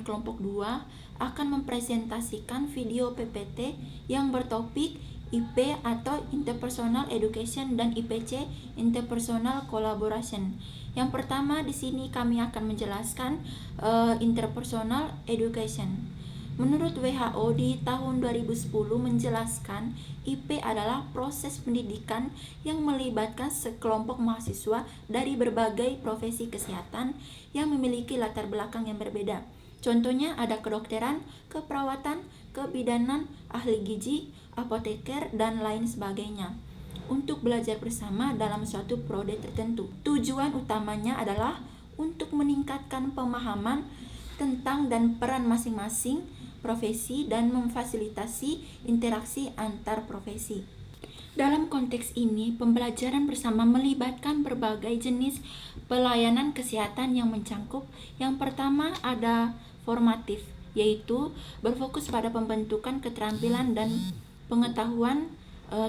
kami kelompok 2 akan mempresentasikan video PPT yang bertopik IP atau Interpersonal Education dan IPC Interpersonal Collaboration. Yang pertama di sini kami akan menjelaskan Interpersonal Education. Menurut WHO di tahun 2010 menjelaskan IP adalah proses pendidikan yang melibatkan sekelompok mahasiswa dari berbagai profesi kesehatan yang memiliki latar belakang yang berbeda. Contohnya ada kedokteran, keperawatan, kebidanan, ahli gizi, apoteker, dan lain sebagainya, untuk belajar bersama dalam suatu prode tertentu. Tujuan utamanya adalah untuk meningkatkan pemahaman tentang dan peran masing-masing profesi dan memfasilitasi interaksi antar profesi. Dalam konteks ini, pembelajaran bersama melibatkan berbagai jenis pelayanan kesehatan yang mencangkup. Yang pertama ada formatif, yaitu berfokus pada pembentukan keterampilan dan pengetahuan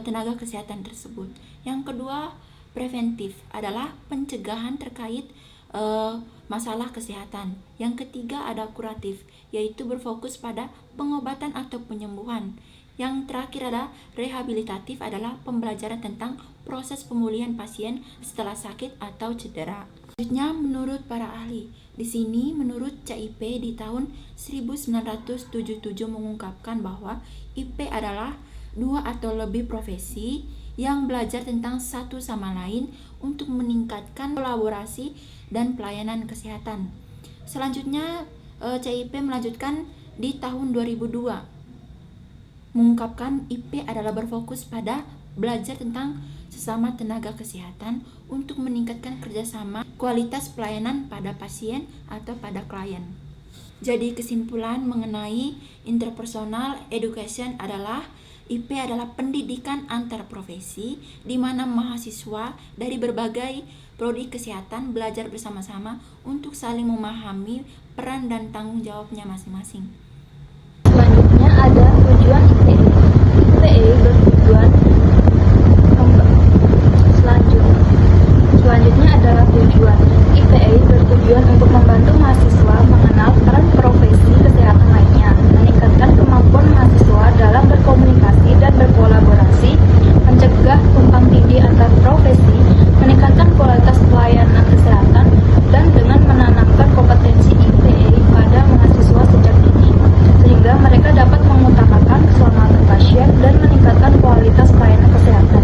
tenaga kesehatan tersebut. Yang kedua, preventif adalah pencegahan terkait masalah kesehatan. Yang ketiga ada kuratif, yaitu berfokus pada pengobatan atau penyembuhan. Yang terakhir ada rehabilitatif, adalah pembelajaran tentang proses pemulihan pasien setelah sakit atau cedera. Selanjutnya menurut para ahli, di sini menurut CIP di tahun 1977 mengungkapkan bahwa IP adalah dua atau lebih profesi yang belajar tentang satu sama lain untuk meningkatkan kolaborasi dan pelayanan kesehatan. Selanjutnya CIP melanjutkan di tahun 2002 mengungkapkan IP adalah berfokus pada belajar tentang sesama tenaga kesehatan untuk meningkatkan kerjasama kualitas pelayanan pada pasien atau pada klien. Jadi kesimpulan mengenai interpersonal education adalah IP adalah pendidikan antar profesi di mana mahasiswa dari berbagai prodi kesehatan belajar bersama-sama untuk saling memahami peran dan tanggung jawabnya masing-masing. Selanjutnya ada tujuan IPE. IPE bertujuan Selanjutnya adalah tujuan. IPE bertujuan untuk membantu mahasiswa mengenal peran profesi kesehatan lainnya, meningkatkan kemampuan mahasiswa dalam berkomunikasi dan berkolaborasi, mencegah tumpang tindih antar profesi, meningkatkan kualitas pelayanan kesehatan, dan dengan menanamkan kompetensi IPE pada mahasiswa sejak dini, sehingga mereka dapat mengutamakan keselamatan pasien dan meningkatkan kualitas pelayanan kesehatan.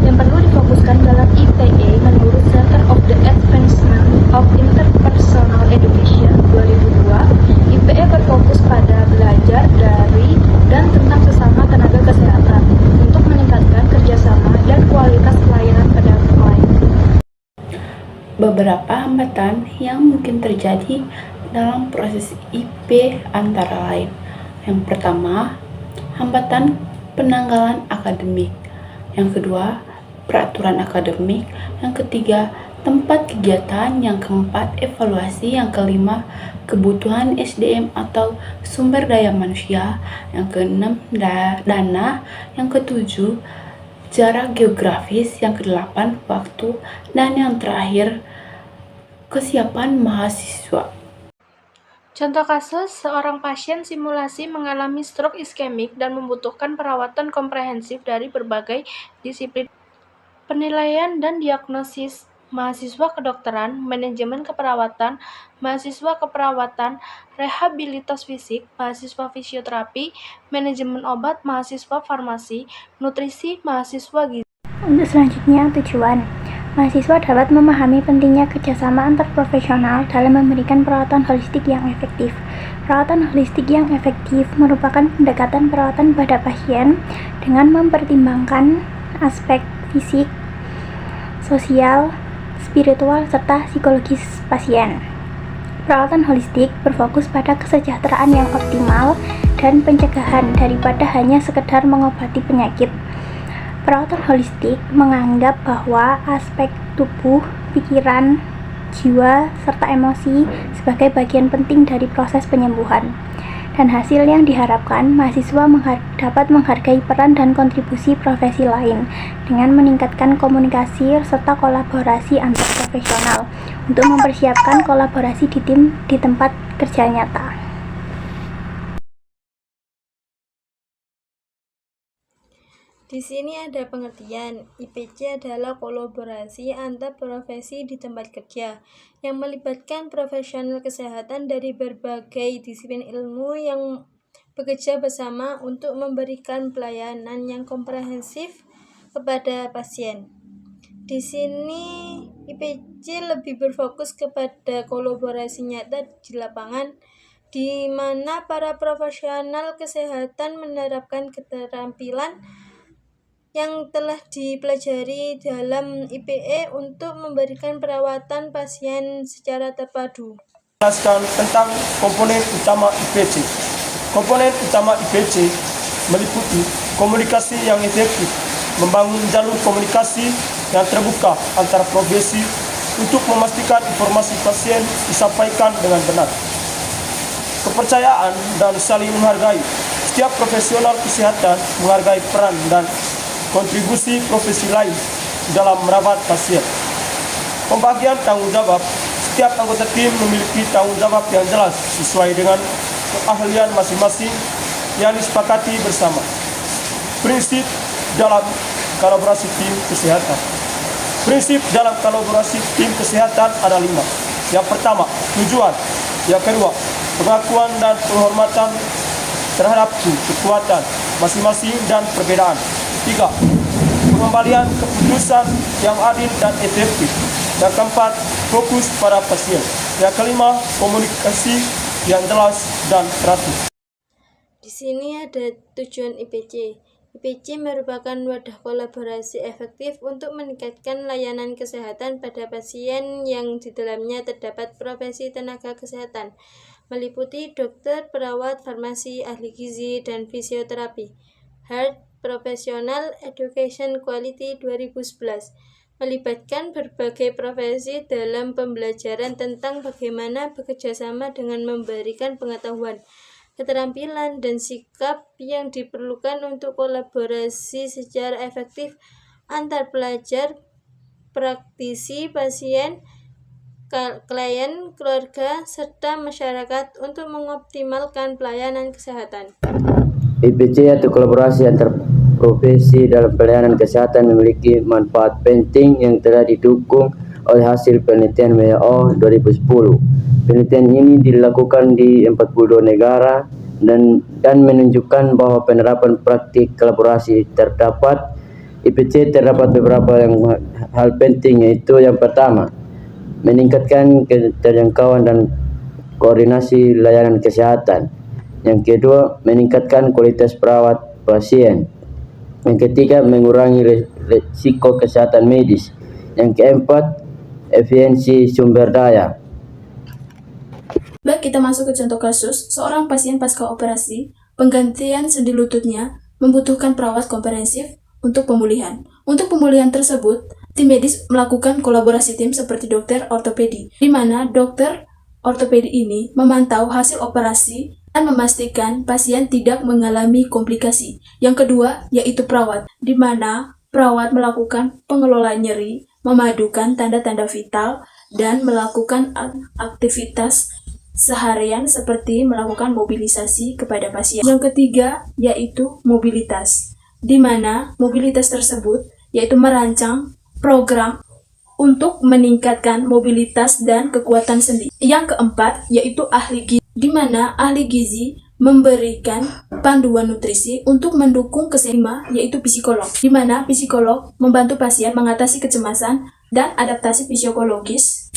Yang perlu difokuskan dalam IPE menurut Center of the Advancement of Interpersonal Education 2002, IPE berfokus pada belajar dari dan tentang sesama tenaga kesehatan untuk meningkatkan kerjasama dan kualitas pelayanan pada klien. Beberapa hambatan yang mungkin terjadi dalam proses IP antara lain. Yang pertama, hambatan penanggalan akademik. Yang kedua, peraturan akademik. Yang ketiga, tempat kegiatan. Yang keempat, evaluasi. Yang kelima, kebutuhan SDM atau sumber daya manusia. Yang keenam, dana. Yang ketujuh, jarak geografis. Yang kedelapan, waktu. Dan yang terakhir, kesiapan mahasiswa. Contoh kasus, seorang pasien simulasi mengalami stroke iskemik dan membutuhkan perawatan komprehensif dari berbagai disiplin. Penilaian dan diagnosis mahasiswa kedokteran, manajemen keperawatan, mahasiswa keperawatan, rehabilitas fisik, mahasiswa fisioterapi, manajemen obat, mahasiswa farmasi, nutrisi, mahasiswa gizi. Untuk selanjutnya, tujuan. Mahasiswa dapat memahami pentingnya kerjasama antar profesional dalam memberikan perawatan holistik yang efektif. Perawatan holistik yang efektif merupakan pendekatan perawatan pada pasien dengan mempertimbangkan aspek fisik, sosial, spiritual, serta psikologis pasien. Perawatan holistik berfokus pada kesejahteraan yang optimal dan pencegahan daripada hanya sekedar mengobati penyakit. Perawatan holistik menganggap bahwa aspek tubuh, pikiran, jiwa, serta emosi sebagai bagian penting dari proses penyembuhan. Dan hasil yang diharapkan, mahasiswa dapat menghargai peran dan kontribusi profesi lain dengan meningkatkan komunikasi serta kolaborasi antar profesional untuk mempersiapkan kolaborasi di tempat kerja nyata. Di sini ada pengertian, IPC adalah kolaborasi antar profesi di tempat kerja yang melibatkan profesional kesehatan dari berbagai disiplin ilmu yang bekerja bersama untuk memberikan pelayanan yang komprehensif kepada pasien. Di sini IPC lebih berfokus kepada kolaborasi nyata di lapangan, di mana para profesional kesehatan menerapkan keterampilan yang telah dipelajari dalam IPE untuk memberikan perawatan pasien secara terpadu. Jelaskan tentang komponen utama IPC. Komponen utama IPC meliputi komunikasi yang efektif, membangun jalur komunikasi yang terbuka antar profesi untuk memastikan informasi pasien disampaikan dengan benar. Kepercayaan dan saling menghargai. Setiap profesional kesehatan menghargai peran dan kontribusi profesi lain dalam merawat pasien. Pembagian tanggung jawab. Setiap anggota tim memiliki tanggung jawab yang jelas sesuai dengan keahlian masing-masing yang disepakati bersama. Prinsip dalam kolaborasi tim kesehatan. Prinsip dalam kolaborasi tim kesehatan ada 5. Yang pertama, tujuan. Yang kedua, pengakuan dan penghormatan terhadap kekuatan masing-masing dan perbedaan. 3. Pengembalian keputusan yang adil dan efektif. Yang keempat, fokus pada pasien. Yang kelima, komunikasi yang jelas dan teratur. Di sini ada tujuan IPC. IPC merupakan wadah kolaborasi efektif untuk meningkatkan layanan kesehatan pada pasien yang di dalamnya terdapat profesi tenaga kesehatan, meliputi dokter, perawat, farmasi, ahli gizi, dan fisioterapi. Health Professional Education Quality 2011 melibatkan berbagai profesi dalam pembelajaran tentang bagaimana bekerjasama dengan memberikan pengetahuan, keterampilan, dan sikap yang diperlukan untuk kolaborasi secara efektif antar pelajar, praktisi, pasien, klien, keluarga, serta masyarakat untuk mengoptimalkan pelayanan kesehatan. IPC atau kolaborasi antar profesi dalam pelayanan kesehatan memiliki manfaat penting yang telah didukung oleh hasil penelitian WHO 2010. Penelitian ini dilakukan di 42 negara dan menunjukkan bahwa penerapan praktik kolaborasi terdapat IPC terdapat beberapa hal penting, yaitu yang pertama, meningkatkan keterjangkauan dan koordinasi layanan kesehatan. Yang kedua, meningkatkan kualitas perawat pasien. Yang ketiga, mengurangi risiko kesehatan medis. Yang keempat, efisiensi sumber daya. Baik, kita masuk ke contoh kasus. Seorang pasien pasca operasi, penggantian sendi lututnya membutuhkan perawat komprehensif untuk pemulihan. Untuk pemulihan tersebut, tim medis melakukan kolaborasi tim seperti dokter ortopedi, di mana dokter ortopedi ini memantau hasil operasi dan memastikan pasien tidak mengalami komplikasi. Yang kedua, yaitu perawat, di mana perawat melakukan pengelolaan nyeri, memadukan tanda-tanda vital, dan melakukan aktivitas seharian seperti melakukan mobilisasi kepada pasien. Yang ketiga, yaitu mobilitas, di mana mobilitas tersebut yaitu merancang program untuk meningkatkan mobilitas dan kekuatan sendi. Yang keempat, yaitu ahli gizi, di mana ahli gizi memberikan panduan nutrisi untuk mendukung kesehatan, yaitu psikolog, di mana psikolog membantu pasien mengatasi kecemasan dan adaptasi fisiologis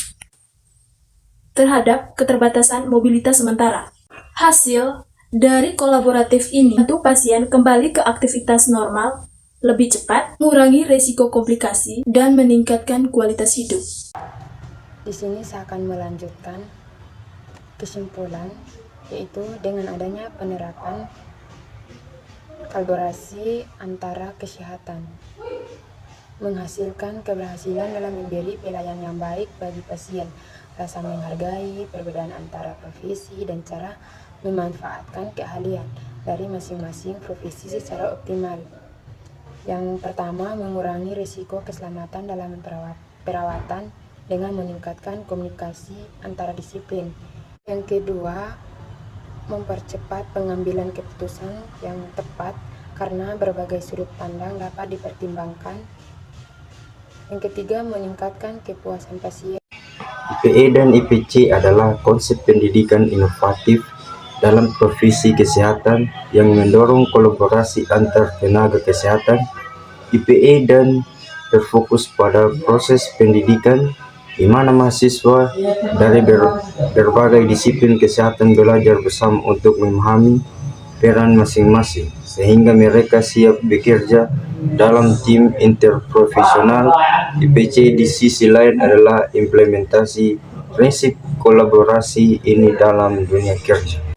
terhadap keterbatasan mobilitas sementara. Hasil dari kolaboratif ini membantu pasien kembali ke aktivitas normal lebih cepat, mengurangi risiko komplikasi, dan meningkatkan kualitas hidup. Di sini saya akan melanjutkan kesimpulan, yaitu dengan adanya penerapan kolaborasi antara kesehatan menghasilkan keberhasilan dalam memberi pelayanan yang baik bagi pasien, rasa menghargai perbedaan antara profesi dan cara memanfaatkan keahlian dari masing-masing profesi secara optimal. Yang pertama, mengurangi risiko keselamatan dalam perawatan dengan meningkatkan komunikasi antara disiplin. Yang kedua, mempercepat pengambilan keputusan yang tepat karena berbagai sudut pandang dapat dipertimbangkan. Yang ketiga, meningkatkan kepuasan pasien. IPE dan IPC adalah konsep pendidikan inovatif dalam profesi kesehatan yang mendorong kolaborasi antar tenaga kesehatan. IPE dan berfokus pada proses pendidikan di mana mahasiswa dari berbagai disiplin kesehatan belajar bersama untuk memahami peran masing-masing sehingga mereka siap bekerja dalam tim interprofesional. IPC di sisi lain adalah implementasi prinsip kolaborasi ini dalam dunia kerja.